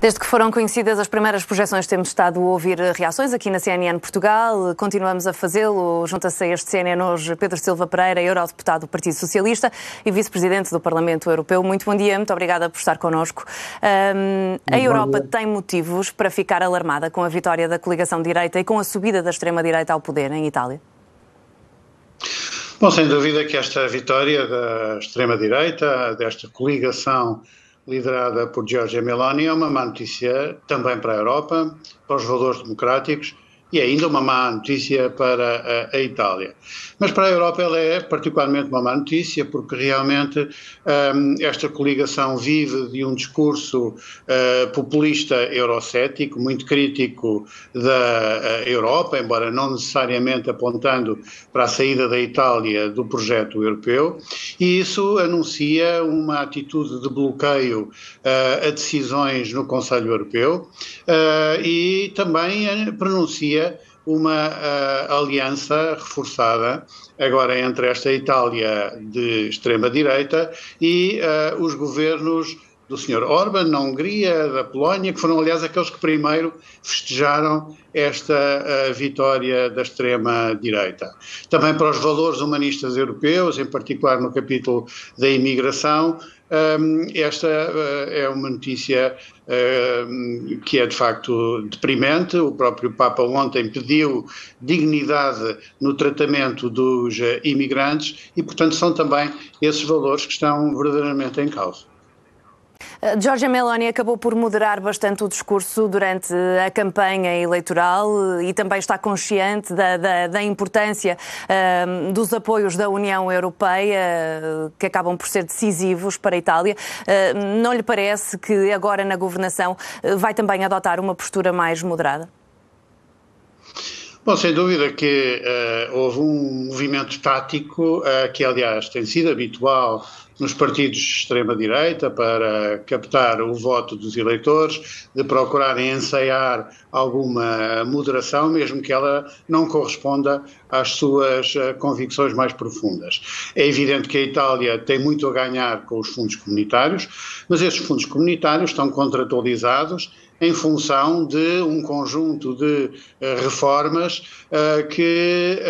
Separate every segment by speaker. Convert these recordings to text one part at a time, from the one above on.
Speaker 1: Desde que foram conhecidas as primeiras projeções, temos estado a ouvir reações aqui na CNN Portugal. Continuamos a fazê-lo. Junta-se a este CNN hoje Pedro Silva Pereira, eurodeputado do Partido Socialista e vice-presidente do Parlamento Europeu. Muito bom dia, muito obrigada por estar connosco. A Europa tem motivos para ficar alarmada com a vitória da coligação de direita e com a subida da extrema-direita ao poder em Itália?
Speaker 2: Bom, sem dúvida que esta vitória da extrema-direita, desta coligação liderada por Giorgia Meloni, é uma má notícia também para a Europa, para os valores democráticos e ainda uma má notícia para a Itália. Mas para a Europa ela é particularmente uma má notícia porque realmente esta coligação vive de um discurso populista eurocético, muito crítico da Europa, embora não necessariamente apontando para a saída da Itália do projeto europeu, e isso anuncia uma atitude de bloqueio a decisões no Conselho Europeu e também pronuncia uma aliança reforçada agora entre esta Itália de extrema-direita e os governos do Sr. Orbán na Hungria, da Polónia, que foram, aliás, aqueles que primeiro festejaram esta vitória da extrema-direita. Também para os valores humanistas europeus, em particular no capítulo da imigração, esta é uma notícia que é de facto deprimente. O próprio Papa ontem pediu dignidade no tratamento dos imigrantes e, portanto, são também esses valores que estão verdadeiramente em causa.
Speaker 1: Giorgia Meloni acabou por moderar bastante o discurso durante a campanha eleitoral e também está consciente da importância dos apoios da União Europeia, que acabam por ser decisivos para a Itália. Não lhe parece que agora na governação vai também adotar uma postura mais moderada?
Speaker 2: Bom, sem dúvida que houve um movimento tático que, aliás, tem sido habitual nos partidos de extrema-direita para captar o voto dos eleitores, de procurarem ensaiar alguma moderação, mesmo que ela não corresponda às suas convicções mais profundas. É evidente que a Itália tem muito a ganhar com os fundos comunitários, mas estes fundos comunitários estão contratualizados em função de um conjunto de reformas que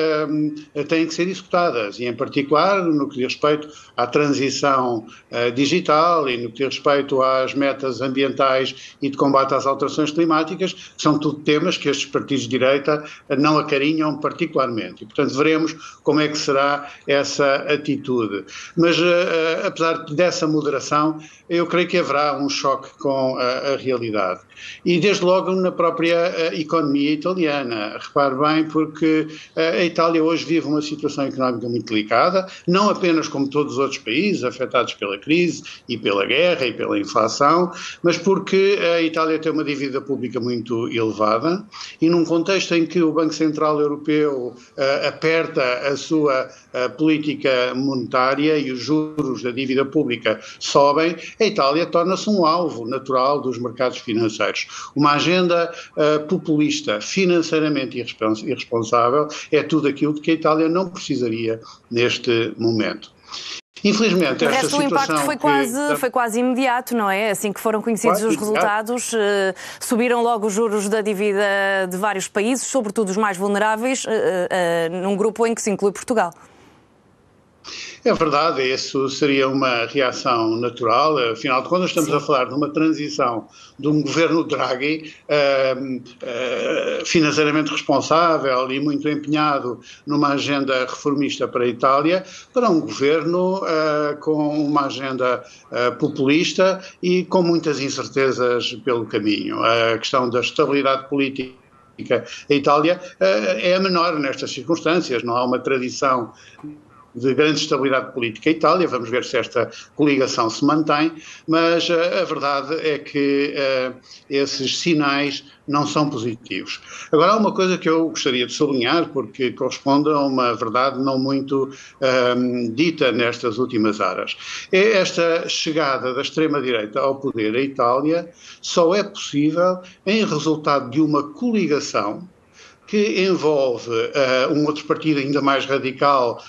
Speaker 2: têm que ser executadas, e em particular no que diz respeito à transição digital e no que diz respeito às metas ambientais e de combate às alterações climáticas, que são tudo temas que estes partidos de direita não acarinham particularmente. E, portanto, veremos como é que será essa atitude. Mas, apesar dessa moderação, eu creio que haverá um choque com a realidade. E desde logo na própria economia italiana. Repare bem, porque a Itália hoje vive uma situação económica muito delicada, não apenas como todos os outros países afetados pela crise e pela guerra e pela inflação, mas porque a Itália tem uma dívida pública muito elevada e num contexto em que o Banco Central Europeu aperta a sua política monetária e os juros da dívida pública sobem, a Itália torna-se um alvo natural dos mercados financeiros. Uma agenda populista, financeiramente irresponsável, é tudo aquilo de que a Itália não precisaria neste momento. Infelizmente, esta situação...
Speaker 1: O impacto foi quase imediato, não é? Assim que foram conhecidos os resultados, subiram logo os juros da dívida de vários países, sobretudo os mais vulneráveis, num grupo em que se inclui Portugal.
Speaker 2: É verdade, isso seria uma reação natural. Afinal de contas, estamos a falar de uma transição de um governo Draghi financeiramente responsável e muito empenhado numa agenda reformista para a Itália, para um governo com uma agenda populista e com muitas incertezas pelo caminho. A questão da estabilidade política. A Itália é a menor nestas circunstâncias, não há uma tradição de grande estabilidade política. A Itália, vamos ver se esta coligação se mantém, mas a verdade é que esses sinais não são positivos. Agora, há uma coisa que eu gostaria de sublinhar, porque corresponde a uma verdade não muito dita nestas últimas horas. É esta chegada da extrema-direita ao poder. A Itália só é possível em resultado de uma coligação que envolve um outro partido ainda mais radical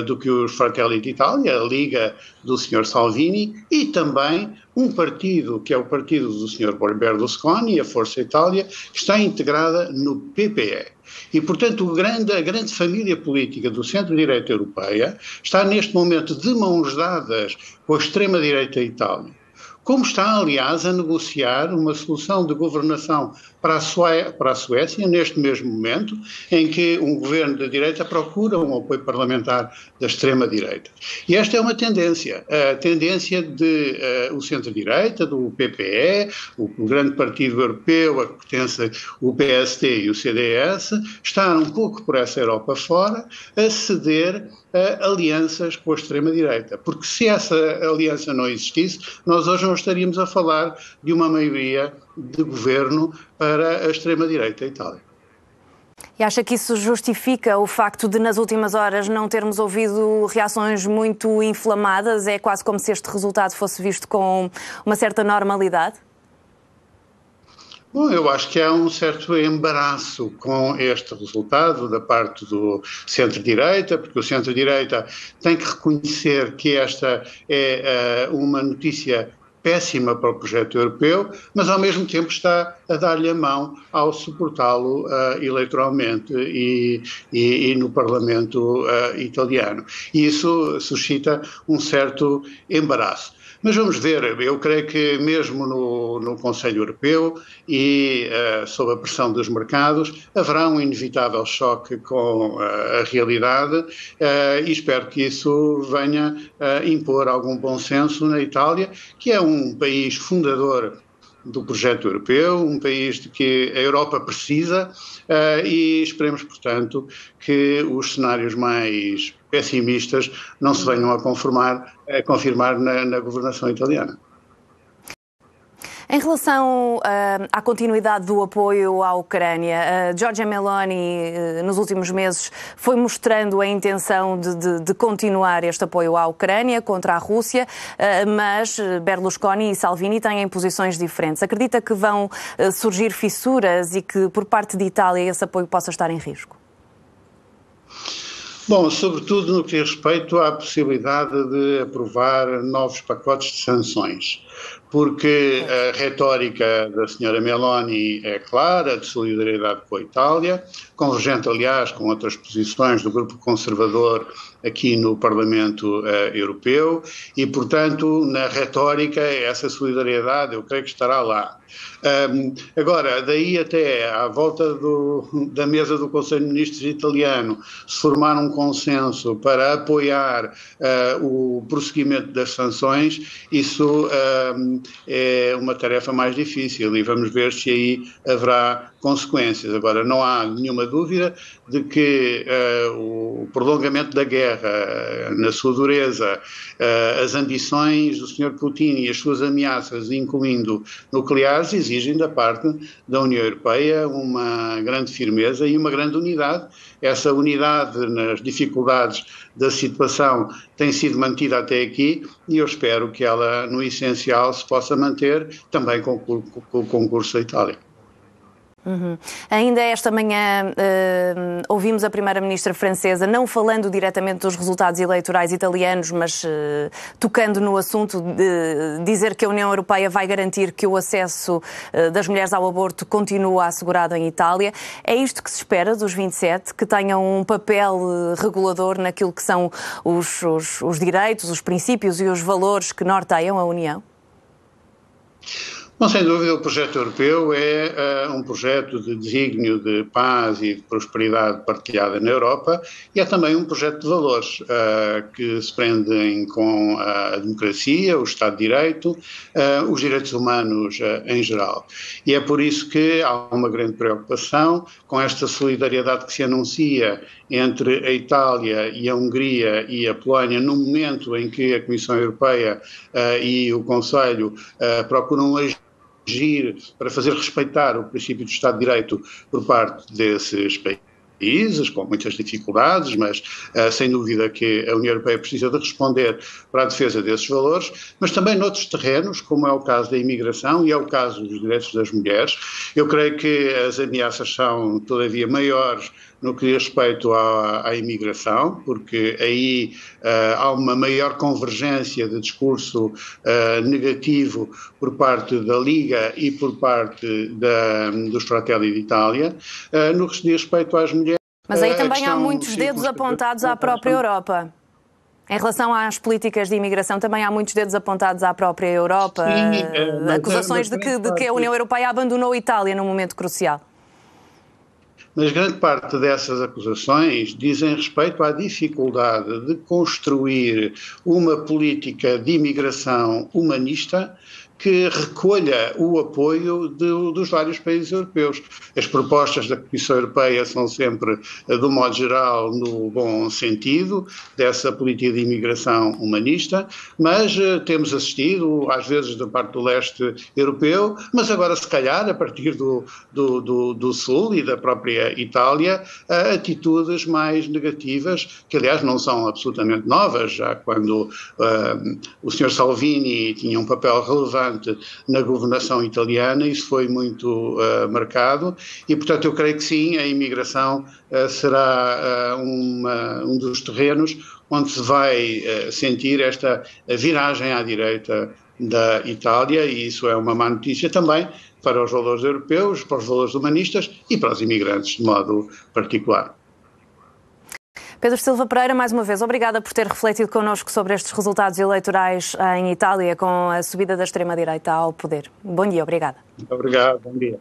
Speaker 2: do que os Fratelli d'Italia, a Liga do Sr. Salvini, e também um partido, que é o partido do Sr. Berlusconi, a Força Itália, que está integrada no PPE. E, portanto, a grande família política do centro-direita europeia está neste momento de mãos dadas com a extrema-direita Itália. Como está, aliás, a negociar uma solução de governação para a Suécia, neste mesmo momento, em que um governo de direita procura um apoio parlamentar da extrema-direita. E esta é uma tendência, a tendência de o centro-direita, do PPE, o grande partido europeu, a que pertence o PSD e o CDS, estar um pouco por essa Europa fora, a ceder a alianças com a extrema-direita. Porque se essa aliança não existisse, nós hoje não estaríamos a falar de uma maioria de governo para a extrema-direita Itália.
Speaker 1: E acha que isso justifica o facto de, nas últimas horas, não termos ouvido reações muito inflamadas? É quase como se este resultado fosse visto com uma certa normalidade?
Speaker 2: Bom, eu acho que há um certo embaraço com este resultado da parte do centro-direita, porque o centro-direita tem que reconhecer que esta é uma notícia péssima para o projeto europeu, mas ao mesmo tempo está a dar-lhe a mão ao suportá-lo eleitoralmente e no Parlamento italiano. E isso suscita um certo embaraço. Mas vamos ver, eu creio que mesmo no Conselho Europeu e sob a pressão dos mercados haverá um inevitável choque com a realidade e espero que isso venha a impor algum bom senso na Itália, que é um país fundador do projeto europeu, um país de que a Europa precisa e esperemos, portanto, que os cenários mais pessimistas não se venham a confirmar na governação italiana.
Speaker 1: Em relação à continuidade do apoio à Ucrânia, Giorgia Meloni, nos últimos meses, foi mostrando a intenção de continuar este apoio à Ucrânia contra a Rússia, mas Berlusconi e Salvini têm posições diferentes. Acredita que vão surgir fissuras e que, por parte de Itália, esse apoio possa estar em risco?
Speaker 2: Bom, sobretudo no que diz respeito à possibilidade de aprovar novos pacotes de sanções, porque a retórica da senhora Meloni é clara, de solidariedade com a Itália, convergente, aliás, com outras posições do grupo conservador aqui no Parlamento Europeu, e, portanto, na retórica, essa solidariedade eu creio que estará lá. Agora, daí até à volta da mesa do Conselho de Ministros italiano se formar um consenso para apoiar o prosseguimento das sanções, isso é uma tarefa mais difícil e vamos ver se aí haverá consequências. Agora, não há nenhuma dúvida de que o prolongamento da guerra, na sua dureza, as ambições do Sr. Putin e as suas ameaças, incluindo nucleares, exigem da parte da União Europeia uma grande firmeza e uma grande unidade. Essa unidade nas dificuldades da situação tem sido mantida até aqui e eu espero que ela, no essencial, se possa manter também com o concurso da Itália.
Speaker 1: Uhum. Ainda esta manhã ouvimos a primeira-ministra francesa, não falando diretamente dos resultados eleitorais italianos, mas tocando no assunto de dizer que a União Europeia vai garantir que o acesso das mulheres ao aborto continua assegurado em Itália. É isto que se espera dos 27, que tenham um papel regulador naquilo que são os direitos, os princípios e os valores que norteiam a União?
Speaker 2: Bom, sem dúvida, o projeto europeu é um projeto de desígnio de paz e de prosperidade partilhada na Europa e é também um projeto de valores que se prendem com a democracia, o Estado de Direito, os direitos humanos em geral. E é por isso que há uma grande preocupação com esta solidariedade que se anuncia entre a Itália e a Hungria e a Polónia no momento em que a Comissão Europeia e o Conselho procuram agir para fazer respeitar o princípio do Estado de Direito por parte desses países. países com muitas dificuldades, mas sem dúvida que a União Europeia precisa de responder para a defesa desses valores, mas também noutros terrenos, como é o caso da imigração e é o caso dos direitos das mulheres. Eu creio que as ameaças são, todavia, maiores no que diz respeito à imigração, porque aí há uma maior convergência de discurso negativo por parte da Liga e por parte do Fratelli d'Italia. No que diz respeito às mulheres...
Speaker 1: Mas aí também há muitos dedos apontados à própria Europa. Em relação às políticas de imigração, também há muitos dedos apontados à própria Europa. Sim, acusações de que a União Europeia abandonou a Itália num momento crucial.
Speaker 2: Mas grande parte dessas acusações dizem respeito à dificuldade de construir uma política de imigração humanista que recolha o apoio dos vários países europeus. As propostas da Comissão Europeia são sempre, do modo geral, no bom sentido dessa política de imigração humanista, mas temos assistido, às vezes, da parte do leste europeu, mas agora, se calhar, a partir do sul e da própria Itália, a atitudes mais negativas, que, aliás, não são absolutamente novas, já quando o Sr. Salvini tinha um papel relevante na governação italiana, isso foi muito marcado e, portanto, eu creio que sim, a imigração será um dos terrenos onde se vai sentir esta viragem à direita da Itália, e isso é uma má notícia também para os valores europeus, para os valores humanistas e para os imigrantes de modo particular.
Speaker 1: Pedro Silva Pereira, mais uma vez, obrigada por ter refletido connosco sobre estes resultados eleitorais em Itália com a subida da extrema-direita ao poder. Bom dia, obrigada.
Speaker 2: Muito obrigado, bom dia.